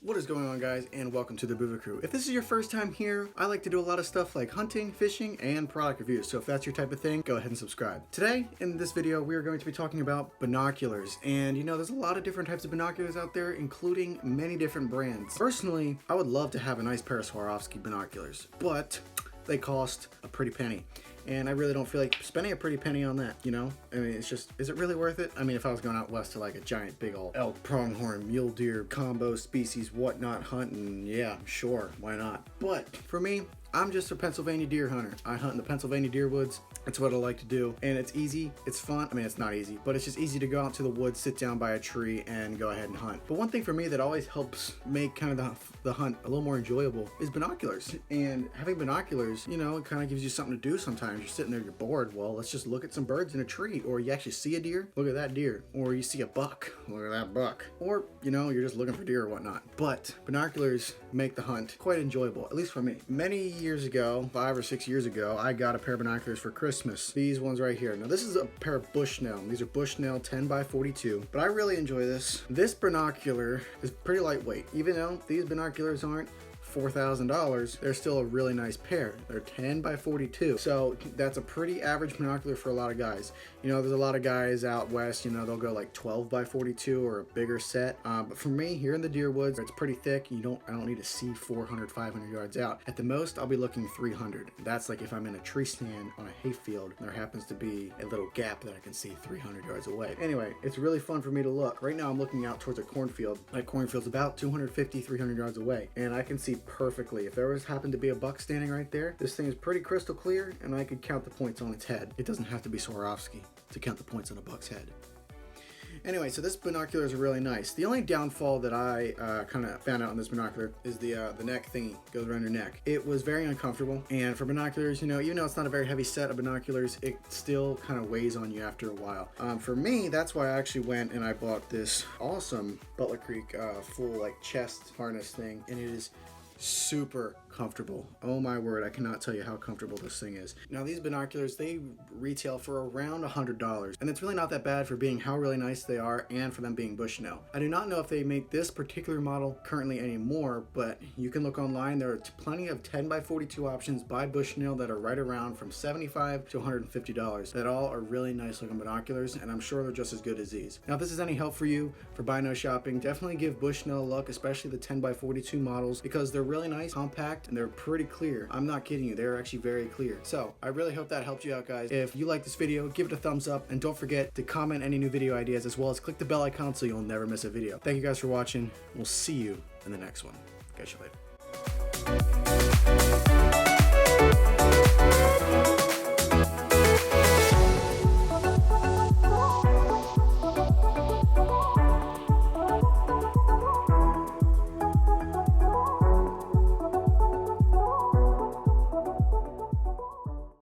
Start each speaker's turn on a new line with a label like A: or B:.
A: What is going on, guys, and welcome to the Buva Crew. If this is your first time here, I like to do a lot of stuff like hunting, fishing, and product reviews, so if that's your type of thing, go ahead and subscribe. Today, in this video, we are going to be talking about binoculars, and you know, there's a lot of different types of binoculars out there, including many different brands. Personally, I would love to have a nice pair of Swarovski binoculars, but they cost a pretty penny. And I really don't feel like spending a pretty penny on that, you know? I mean, it's just, is it really worth it? I mean, if I was going out west to like a giant big old elk, pronghorn, mule deer, combo species, whatnot hunting, yeah, sure, why not? But for me, I'm just a Pennsylvania deer hunter. I hunt in the Pennsylvania deer woods. That's what I like to do. And it's easy, it's fun. I mean, it's not easy, but it's just easy to go out to the woods, sit down by a tree, and go ahead and hunt. But one thing for me that always helps make kind of the hunt a little more enjoyable is binoculars. And having binoculars, you know, it kind of gives you something to do sometimes. You're sitting there, you're bored. Well, let's just look at some birds in a tree. Or you actually see a deer, look at that deer. Or you see a buck, look at that buck. Or, you know, you're just looking for deer or whatnot. But binoculars make the hunt quite enjoyable, at least for me. Many years ago, 5 or 6 years ago, I got a pair of binoculars for Christmas. These ones right here. Now this is a pair of Bushnell. These are Bushnell 10x42, but I really enjoy this. This binocular is pretty lightweight. Even though these binoculars aren't $4,000, they're still a really nice pair. They're 10x42, so that's a pretty average binocular for a lot of guys. You know, there's a lot of guys out west, you know, they'll go like 12x42 or a bigger set, but for me here in the deer woods, it's pretty thick. I don't need to see 400, 500 yards out. At the most, I'll be looking 300. That's like if I'm in a tree stand on a hayfield, there happens to be a little gap that I can see 300 yards away. Anyway, it's really fun for me to look. Right now I'm looking out towards a cornfield. That cornfield's about 250, 300 yards away, and I can see perfectly. If there happened to be a buck standing right there, this thing is pretty crystal clear, and I could count the points on its head. It doesn't have to be Swarovski to count the points on a buck's head. Anyway, so this binocular is really nice. The only downfall that I kind of found out on this binocular is the neck thingy goes around your neck. It was very uncomfortable, and for binoculars, you know, even though it's not a very heavy set of binoculars, it still kind of weighs on you after a while. For me, that's why I actually went and I bought this awesome Butler Creek full like chest harness thing, and it is super comfortable. Oh my word, I cannot tell you how comfortable this thing is. Now these binoculars, they retail for around $100, and it's really not that bad for being how really nice they are and for them being Bushnell. I do not know if they make this particular model currently anymore, but you can look online. There are plenty of 10x42 options by Bushnell that are right around from $75 to $150 that all are really nice looking binoculars, and I'm sure they're just as good as these. Now if this is any help for you for bino shopping, definitely give Bushnell a look, especially the 10x42 models, because they're really nice, compact, and they're pretty clear. I'm not kidding you, they're actually very clear. So I really hope that helped you out, guys. If you like this video, give it a thumbs up, and don't forget to comment any new video ideas, as well as click the bell icon so you'll never miss a video. Thank you guys for watching. We'll see you in the next one. Catch you later.